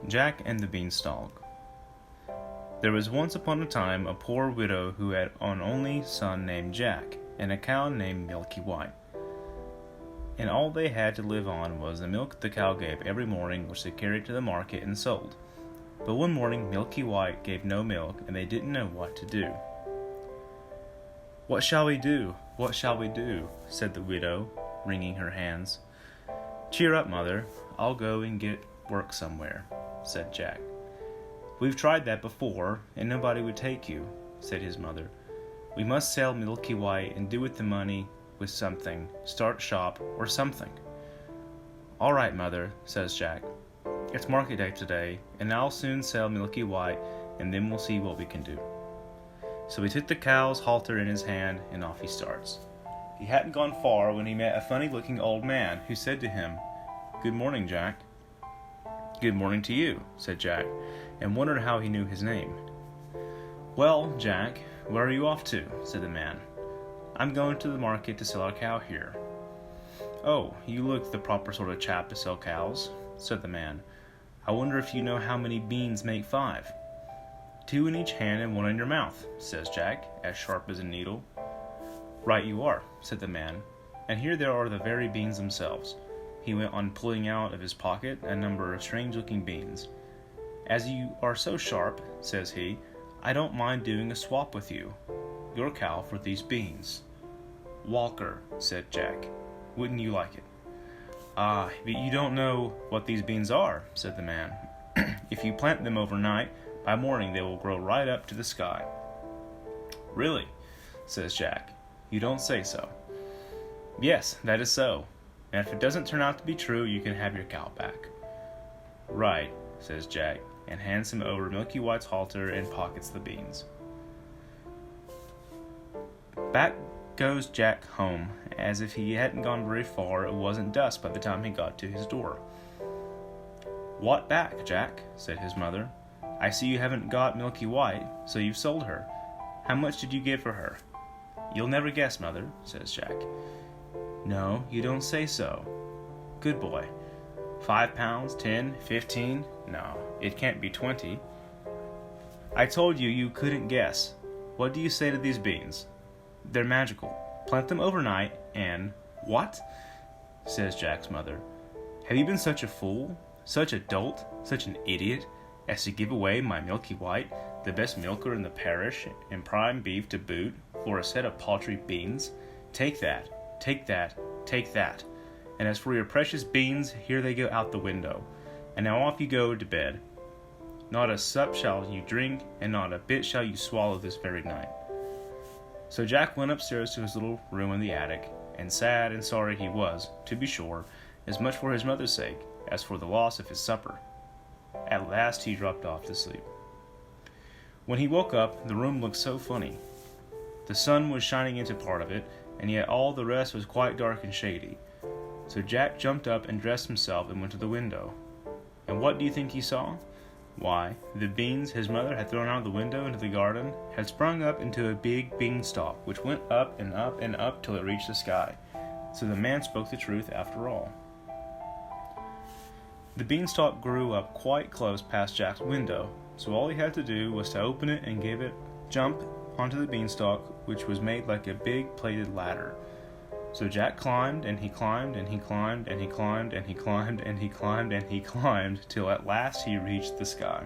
Jack and the Beanstalk. There was once upon a time a poor widow who had an only son named Jack, and a cow named Milky White. And all they had to live on was the milk the cow gave every morning, which they carried to the market and sold. But one morning Milky White gave no milk, and they didn't know what to do. "What shall we do? What shall we do?" said the widow, wringing her hands. "Cheer up, mother. I'll go and get work somewhere," said Jack. "We've tried that before, and nobody would take you," said his mother. "We must sell Milky White and do with the money with something, start shop or something." "All right, mother," says Jack. "It's market day today, and I'll soon sell Milky White, and then we'll see what we can do." So he took the cow's halter in his hand, and off he starts. He hadn't gone far when he met a funny-looking old man, who said to him, "Good morning, Jack." "Good morning to you," said Jack, and wondered how he knew his name. "Well, Jack, where are you off to?" said the man. "I'm going to the market to sell our cow here." "Oh, you look the proper sort of chap to sell cows," said the man. "I wonder if you know how many beans make 5? 2 in each hand and 1 in your mouth," says Jack, as sharp as a needle. "Right you are," said the man, "and here there are the very beans themselves." He went on pulling out of his pocket a number of strange-looking beans. "As you are so sharp," says he, "I don't mind doing a swap with you. Your cow for these beans." "Walker," said Jack, "wouldn't you like it?" "Ah, but you don't know what these beans are," said the man. "If you plant them overnight, by morning they will grow right up to the sky." "Really?" says Jack. "You don't say so." "Yes, that is so. And if it doesn't turn out to be true, you can have your cow back." "Right," says Jack, and hands him over Milky White's halter and pockets the beans. Back goes Jack home. As if he hadn't gone very far, it wasn't dusk by the time he got to his door. "What back, Jack?" said his mother. "I see you haven't got Milky White, so you've sold her. How much did you give for her?" "You'll never guess, mother," says Jack. "No, you don't say so." "Good boy. 5 pounds, 10, 15? No, it can't be 20. I told you you couldn't guess. What do you say to these beans?" "They're magical. Plant them overnight and—" "What?" says Jack's mother. "Have you been such a fool, such a dolt, such an idiot, as to give away my Milky White, the best milker in the parish, and prime beef to boot, for a set of paltry beans? Take that. Take that, take that. And as for your precious beans, here they go out the window. And now off you go to bed. Not a sup shall you drink, and not a bit shall you swallow this very night." So Jack went upstairs to his little room in the attic, and sad and sorry he was, to be sure, as much for his mother's sake as for the loss of his supper. At last he dropped off to sleep. When he woke up, the room looked so funny. The sun was shining into part of it, and yet all the rest was quite dark and shady. So Jack jumped up and dressed himself and went to the window. And what do you think he saw? Why, the beans his mother had thrown out of the window into the garden had sprung up into a big beanstalk, which went up and up and up till it reached the sky. So the man spoke the truth after all. The beanstalk grew up quite close past Jack's window, so all he had to do was to open it and give it jump onto the beanstalk, which was made like a big plated ladder. So Jack climbed, and he climbed, and he climbed, and he climbed, and he climbed, and he climbed, and he climbed, till at last he reached the sky.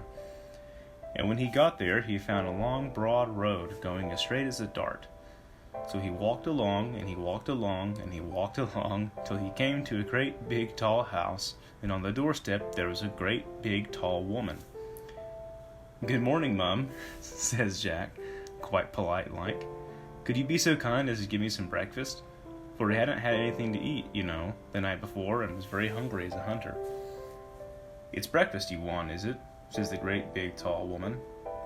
And when he got there, he found a long, broad road going as straight as a dart. So he walked along, and he walked along, and he walked along, till he came to a great big tall house, and on the doorstep there was a great big tall woman. "Good morning, Mum," says Jack, quite polite-like. "Could you be so kind as to give me some breakfast? For he hadn't had anything to eat, the night before, and was very hungry as a hunter." "It's breakfast you want, is it?" says the great big tall woman.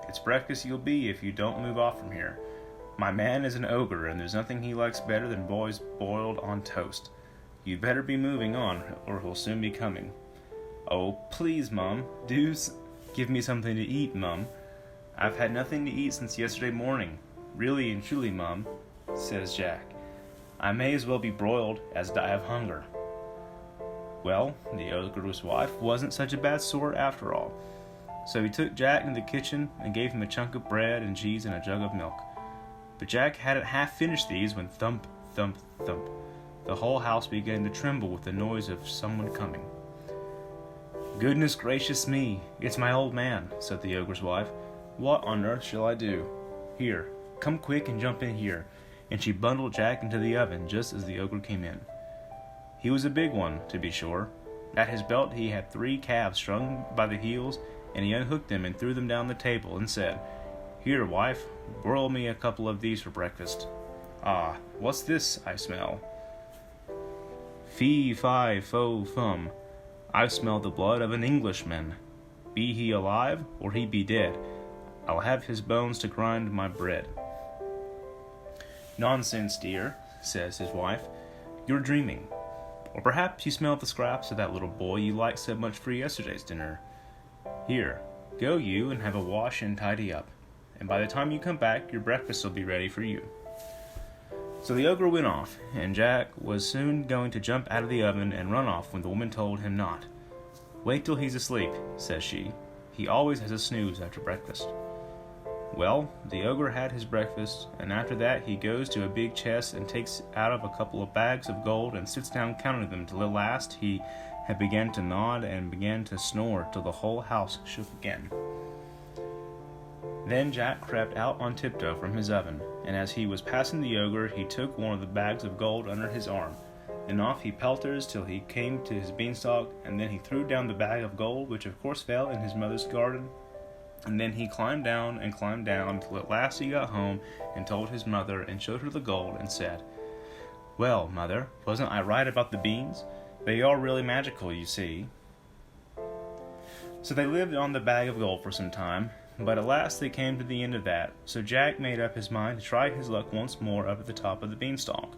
"It's breakfast you'll be if you don't move off from here. My man is an ogre, and there's nothing he likes better than boys boiled on toast. You'd better be moving on, or he'll soon be coming." "Oh, please, Mum, do give me something to eat, Mum. I've had nothing to eat since yesterday morning. Really and truly, Mum," says Jack. "I may as well be broiled as die of hunger." Well, the ogre's wife wasn't such a bad sort after all. So he took Jack into the kitchen and gave him a chunk of bread and cheese and a jug of milk. But Jack hadn't half finished these when thump, thump, thump, the whole house began to tremble with the noise of someone coming. "Goodness gracious me, it's my old man," said the ogre's wife. "What on earth shall I do? Here, come quick and jump in here." And she bundled Jack into the oven just as the ogre came in. He was a big one, to be sure. At his belt he had 3 calves strung by the heels, and he unhooked them and threw them down the table and said, "Here, wife, broil me a couple of these for breakfast. Ah, what's this I smell? Fee, fi, fo, fum. I smell the blood of an Englishman. Be he alive or he be dead, I'll have his bones to grind my bread." "Nonsense, dear," says his wife. "You're dreaming. Or perhaps you smell the scraps of that little boy you liked so much for yesterday's dinner. Here, go you and have a wash and tidy up, and by the time you come back, your breakfast will be ready for you." So the ogre went off, and Jack was soon going to jump out of the oven and run off when the woman told him not. "Wait till he's asleep," says she. "He always has a snooze after breakfast." Well, the ogre had his breakfast, and after that he goes to a big chest and takes out of a couple of bags of gold and sits down counting them till at last he had begun to nod and began to snore till the whole house shook again. Then Jack crept out on tiptoe from his oven, and as he was passing the ogre he took one of the bags of gold under his arm, and off he pelters till he came to his beanstalk, and then he threw down the bag of gold, which of course fell in his mother's garden. And then he climbed down till at last he got home and told his mother and showed her the gold and said, "Well, mother, wasn't I right about the beans? They are really magical, you see." So they lived on the bag of gold for some time, but at last they came to the end of that, so Jack made up his mind to try his luck once more up at the top of the beanstalk.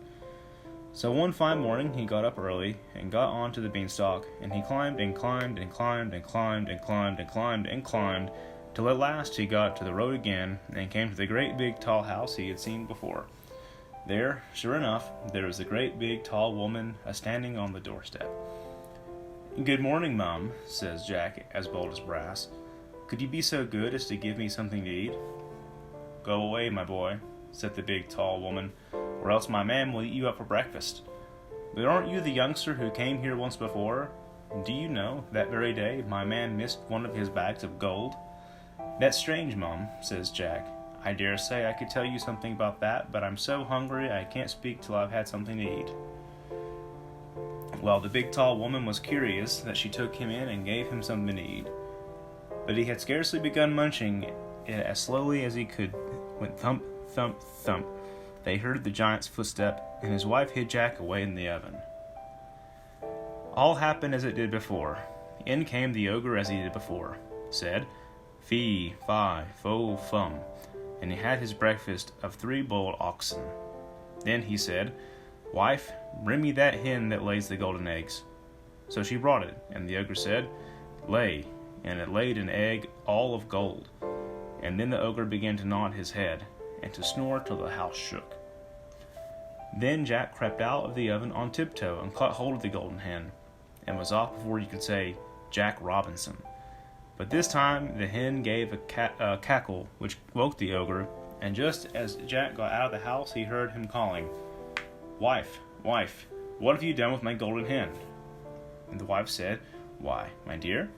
So one fine morning he got up early and got onto the beanstalk, and he climbed and climbed and climbed and climbed and climbed and climbed and climbed, till at last he got to the road again and came to the great big tall house he had seen before. There, sure enough, there was the great big tall woman a-standing on the doorstep. "Good morning, Mum," says Jack, as bold as brass. "Could you be so good as to give me something to eat?" "Go away, my boy," said the big tall woman, "or else my man will eat you up for breakfast. But aren't you the youngster who came here once before? Do you know, that very day my man missed one of his bags of gold?" "That's strange, Mum," says Jack. "I dare say I could tell you something about that, but I'm so hungry I can't speak till I've had something to eat." Well, the big tall woman was curious that she took him in and gave him something to eat. But he had scarcely begun munching it as slowly as he could when thump, thump, thump, they heard the giant's footstep, and his wife hid Jack away in the oven. All happened as it did before. In came the ogre as he did before, said, "Fee, fi, fo, fum," and he had his breakfast of 3 boiled oxen. Then he said, "Wife, bring me that hen that lays the golden eggs." So she brought it, and the ogre said, "Lay," and it laid an egg all of gold. And then the ogre began to nod his head, and to snore till the house shook. Then Jack crept out of the oven on tiptoe and caught hold of the golden hen, and was off before you could say Jack Robinson. But this time the hen gave a cackle which woke the ogre, and just as Jack got out of the house he heard him calling, "Wife, wife, what have you done with my golden hen?" And the wife said, "Why, my dear?"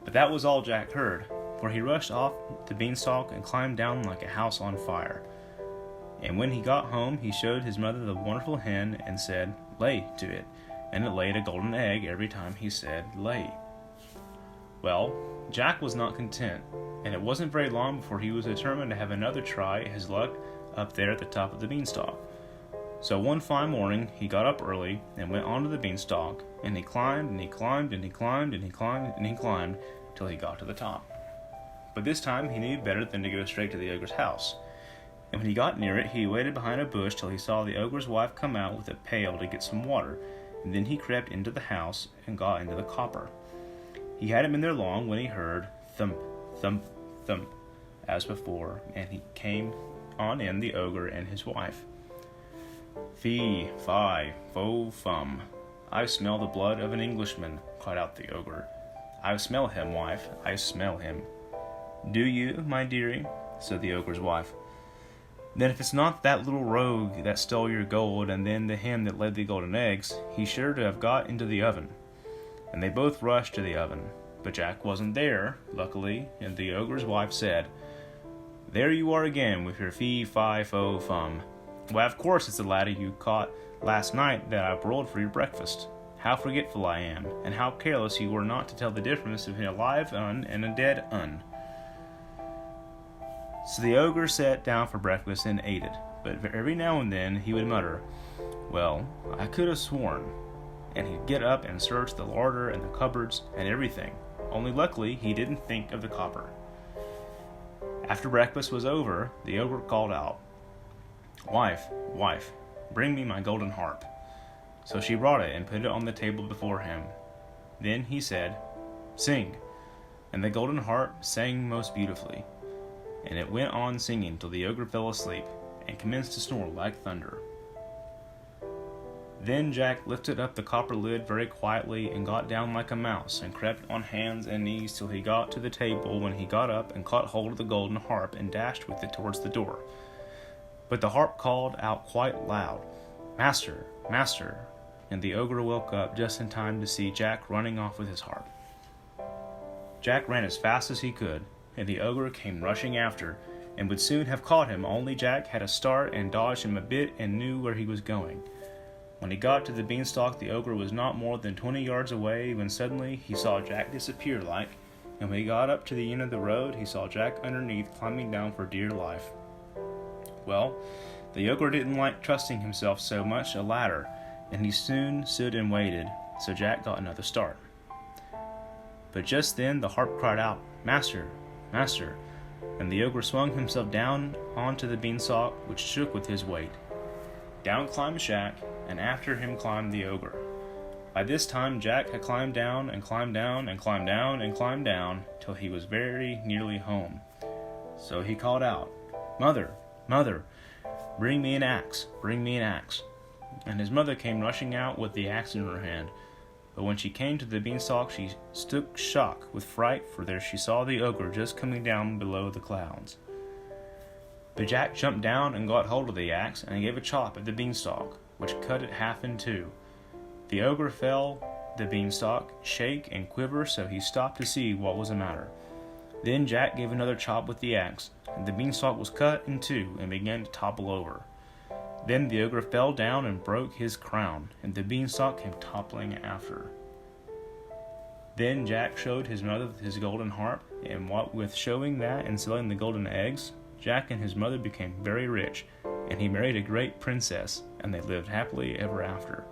But that was all Jack heard, for he rushed off the beanstalk and climbed down like a house on fire. And when he got home he showed his mother the wonderful hen and said, "Lay" to it, and it laid a golden egg every time he said "lay." Well, Jack was not content, and it wasn't very long before he was determined to have another try at his luck up there at the top of the beanstalk. So one fine morning he got up early and went onto the beanstalk, and he climbed and he climbed and he climbed and he climbed and he climbed till he got to the top. But this time he knew better than to go straight to the ogre's house. And when he got near it he waited behind a bush till he saw the ogre's wife come out with a pail to get some water, and then he crept into the house and got into the copper. He hadn't been there long when he heard thump, thump, thump, as before, and he came on in the ogre and his wife. "Fee, fi, fo, fum. I smell the blood of an Englishman, cried out the ogre. I smell him, wife, I smell him. Do you, my dearie? Said the ogre's wife. Then if it's not that little rogue that stole your gold, and then the hen that laid the golden eggs, he's sure to have got into the oven. And they both rushed to the oven. But Jack wasn't there, luckily, and the ogre's wife said, There you are again with your fee-fi-fo-fum. Why, of course it's the laddie you caught last night that I broiled for your breakfast. How forgetful I am, and how careless you were not to tell the difference between a live un and a dead un. So the ogre sat down for breakfast and ate it, but every now and then he would mutter, Well, I could have sworn. And he'd get up and search the larder and the cupboards and everything, only luckily he didn't think of the copper. After breakfast was over, the ogre called out, Wife, wife, bring me my golden harp. So she brought it and put it on the table before him. Then he said, Sing. And the golden harp sang most beautifully. And it went on singing till the ogre fell asleep, and commenced to snore like thunder. Then Jack lifted up the copper lid very quietly, and got down like a mouse, and crept on hands and knees till he got to the table, when he got up and caught hold of the golden harp, and dashed with it towards the door. But the harp called out quite loud, Master, master, and the ogre woke up just in time to see Jack running off with his harp. Jack ran as fast as he could, and the ogre came rushing after, and would soon have caught him, only Jack had a start and dodged him a bit and knew where he was going. When he got to the beanstalk, the ogre was not more than 20 yards away, when suddenly he saw Jack disappear and when he got up to the end of the road, he saw Jack underneath climbing down for dear life. Well, the ogre didn't like trusting himself so much a ladder, and he soon stood and waited, so Jack got another start. But just then the harp cried out, Master, master, and the ogre swung himself down onto the beanstalk, which shook with his weight. Down climbed Jack, and after him climbed the ogre. By this time Jack had climbed down and climbed down and climbed down and climbed down, till he was very nearly home. So he called out, Mother, mother, bring me an axe, bring me an axe. And his mother came rushing out with the axe in her hand. But when she came to the beanstalk, she stood shocked with fright, for there she saw the ogre just coming down below the clouds. But Jack jumped down and got hold of the axe, and gave a chop at the beanstalk, which cut it half in two. The ogre felt the beanstalk shake and quiver, so he stopped to see what was the matter. Then Jack gave another chop with the axe, and the beanstalk was cut in two and began to topple over. Then the ogre fell down and broke his crown, and the beanstalk came toppling after. Then Jack showed his mother his golden harp, and what with showing that and selling the golden eggs, Jack and his mother became very rich, and he married a great princess, and they lived happily ever after.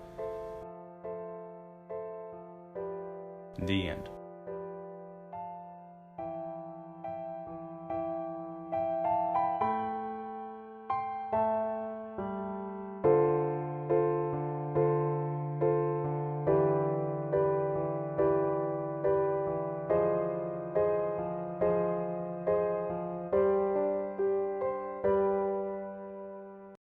The end.